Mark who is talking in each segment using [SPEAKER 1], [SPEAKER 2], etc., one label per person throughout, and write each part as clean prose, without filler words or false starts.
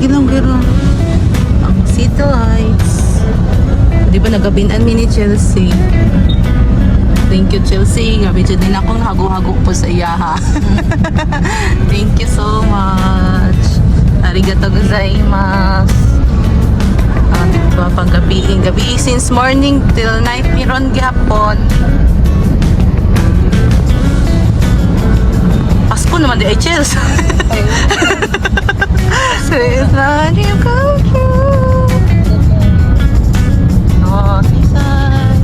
[SPEAKER 1] Sige lang, pero ang city lights. Di ba nagabinan mi ni Chelsea? Thank you, Chelsea. Gabi dyan din akong hago-hago po sa iya, ha? Thank you so much. Arigato gozaimasu. Diba, pang gabi since morning till night miron gihapon. Pasko naman di ay Chelsea. It's not you come true. Oh, season.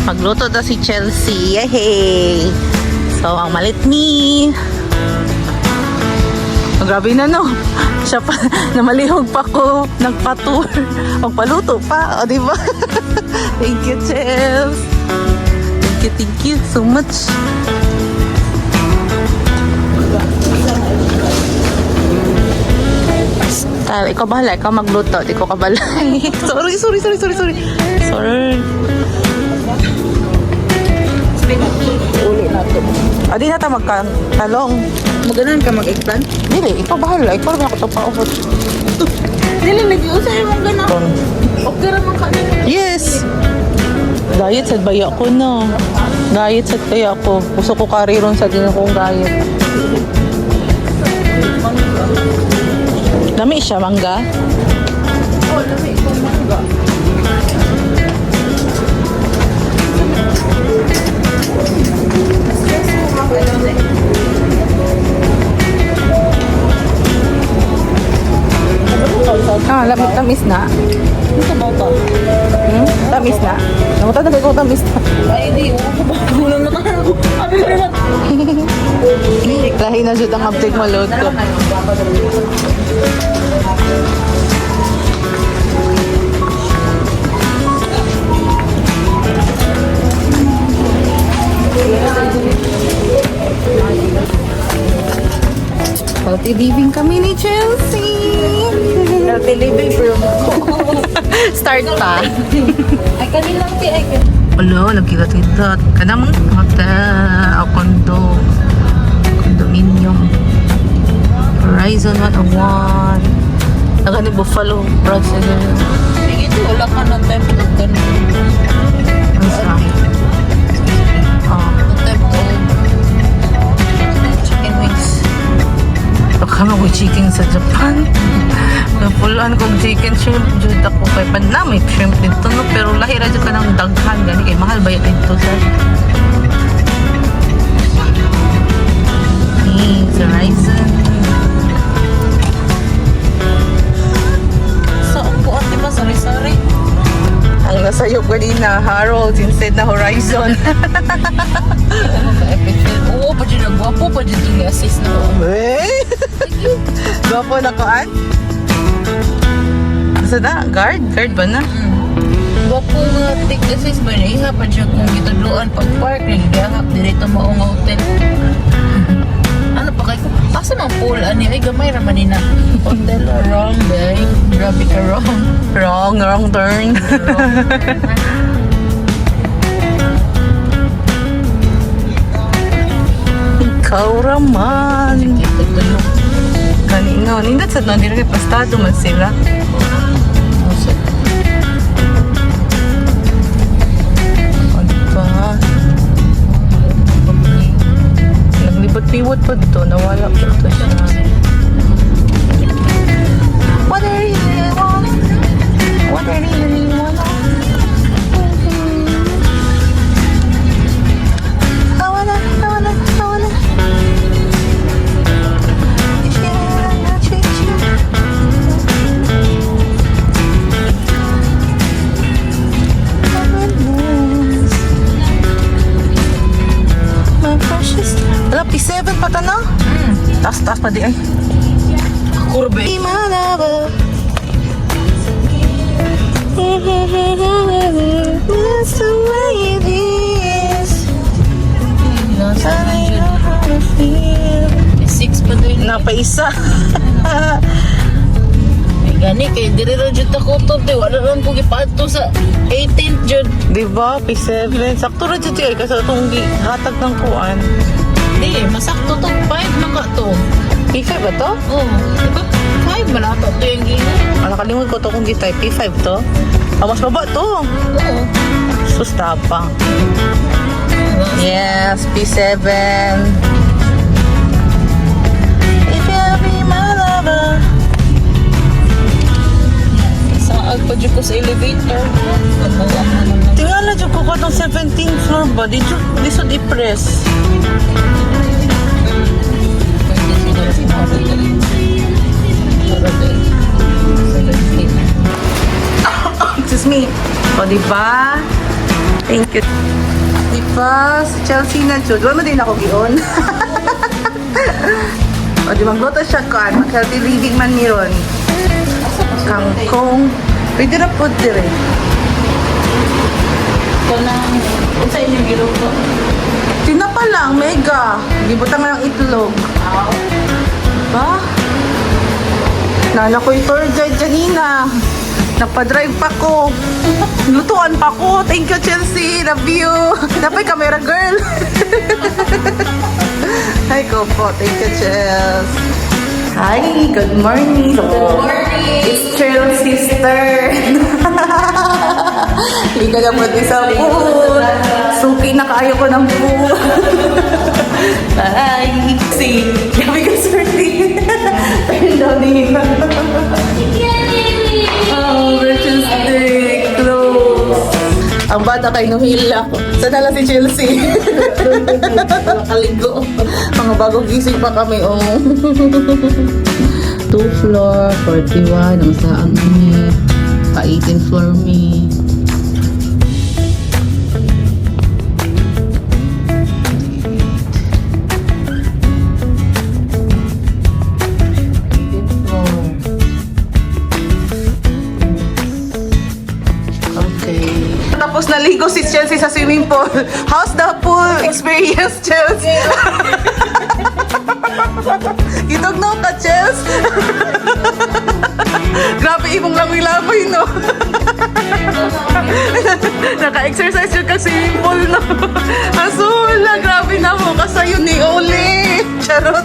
[SPEAKER 1] Magluto daw si Chelsea. Yay! So, ang malit ni. Oh, grabe na, no? Siya pa, namalihog pa ko. Nagpa-tour. Magpaluto pa. O, diba? Thank you, Chels. Thank you so much. Ikaw bahala. Ikaw magluto. Di ko kabalay. Sorry. Uli natin. Di na ta magkatalong.
[SPEAKER 2] Maganan ka mag-eggplant?
[SPEAKER 1] Dili, ikaw bahala. Ikaw naman ako ito pa-ubot.
[SPEAKER 2] Dili, nag-iusay mong gano'n. Okay naman ka nila.
[SPEAKER 1] Yes! Diet sad baya ko na. Diet sad kaya ako. Gusto ko kariron sa din akong diet. Lami siya, mangga?
[SPEAKER 2] Oo, lami ko mangga.
[SPEAKER 1] Lamit tamis na.
[SPEAKER 2] Ito ba ito?
[SPEAKER 1] Tamis na. Namutan na ko tamis na.
[SPEAKER 2] Ay, di. Wala na tayo. Abi na lang.
[SPEAKER 1] Lahi na siya ang uptake malod ko. Healthy living kami ni Chelsea.
[SPEAKER 2] Healthy living room.
[SPEAKER 1] Start pa.
[SPEAKER 2] Ay, kanilang ti. Ay,
[SPEAKER 1] Alo, nagkita-kita. Kanamang hotel, condominium. Horizon 101. Naga ni Buffalo, Brazil.
[SPEAKER 2] ito, wala ka ng tempo.
[SPEAKER 1] Ano sa?
[SPEAKER 2] Tempo. Chicken wings.
[SPEAKER 1] Baka mag chicken sa Japan. Napulaan kong chicken shrimp. Jud ako kay panamay shrimp dito, no? Pero lahira dyan ka ng daghan. Gani kay mahal ba yan dito sa? Horizon.
[SPEAKER 2] So, ang buot, di ba? Sorry.
[SPEAKER 1] Ang nasayop kanina, Harold instead na Horizon.
[SPEAKER 2] Oo, pa dyan nagwapo, pa dyan yung assist na.
[SPEAKER 1] Eh? Gwapo na koan? Asa na? Guard? Guard ba na?
[SPEAKER 2] Gwapo nga, take assist ba na iha pa dyan kung itudluan pag-park, nagigahap, dirito maong hotel. Ano pa kayo? Asa mang pool? Ano ay gamay raman nina. Hotel, wrong day. Grabe ka wrong.
[SPEAKER 1] Wrong turn. Ihaw raman.
[SPEAKER 2] Ito tuyo.
[SPEAKER 1] Kanina, nindot sa nandito kay pastado man sila. Ano pa? Naglibot-liwot pa dito. Nawala pa ito siya. What I really want? What I really want? I wanna. Wala, P7 pa ta na? Taas pa di ay.
[SPEAKER 2] Kurbe.
[SPEAKER 1] Be my lover. That's the way it is. I know how to feel.
[SPEAKER 2] 6 pa din.
[SPEAKER 1] Napaisa.
[SPEAKER 2] Gani kay diri ra jud ako to, di wala lang ko gipadto sa 18th jud.
[SPEAKER 1] Diba? P7. Sakto rin dito ay kasi itong hatag ng kuan.
[SPEAKER 2] Di, masakto to 5 na ka to.
[SPEAKER 1] P5 ba to?
[SPEAKER 2] Oh, diba? 5 man ato to yung gini.
[SPEAKER 1] Nakalimutan ko to kung gitay. P5 to? Mas baba to.
[SPEAKER 2] Oo.
[SPEAKER 1] Sus, tapang. Yes, P7. If you'll be my lover.
[SPEAKER 2] Saag pa jud ko sa elevator. Nabuang na naman.
[SPEAKER 1] Tingala dyan ko itong 17th floor ba? Di so depressed.
[SPEAKER 2] Pwede siguro si Maro din. Maro din. 17.
[SPEAKER 1] Excuse me. O, diba? Thank you. Diba? Si Chelsea na dyan. Wala mo din ako gion. O, di magluto siya kan. Mag-healthy living man niron. Kangkong. Pwede na po dire.
[SPEAKER 2] Ito na. Kung sa inyong giluto.
[SPEAKER 1] Tinapa lang, mega. Gibutang nga ng itlog. Ba? Nana ko yung tour guide kanina. Napadrive pa ko. Lutuan pa ko. Thank you, Chelsea. Love you. Dapat camera girl. Hi, ko po. Thank you, Chels. Hi, good morning. Good morning. It's Cheryl's sister. Hindi ka naman sa pool. Suki na kaayo ko ng pool. Hi. See, gabi ka swerte. Turn down din. Oh, Rachel's Day. Close. Ang bata kay Nuhila. Sana lang si Chelsea. Nakaligo. Mga bagong gising pa kami. Oh. 2 floor, 41. Ang saan kami. Pa-18 floor me. Tapos naligo si Chelsea sa swimming pool. How's the pool experience, Chelsea? Itugnaw ka, Chels? Grabe, imong langoy-langoy, no? Naka-exercise yun ka swimming pool, no? Asula, grabe na mo. Kasayo ni Oli. Charot.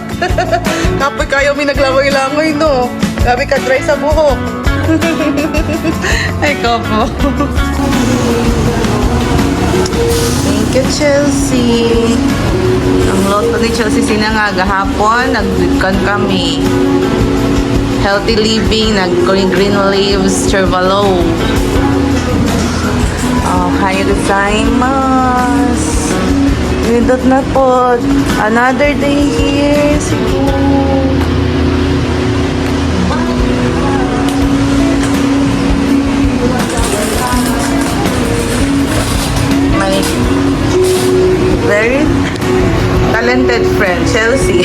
[SPEAKER 1] Kapoy kayo may naglangoy-langoy, no? Grabe ka, dry sa buhok. Ay, kapo. Thank you, Chelsea. Ang loto ni Chelsea sinangag gahapon, nag-kan kami. Healthy living, nag-green leaves, chervalo. Oh, hayo gozaimasu. Nindot na po. Another day here. Siguro. My very talented friend, Chelsea.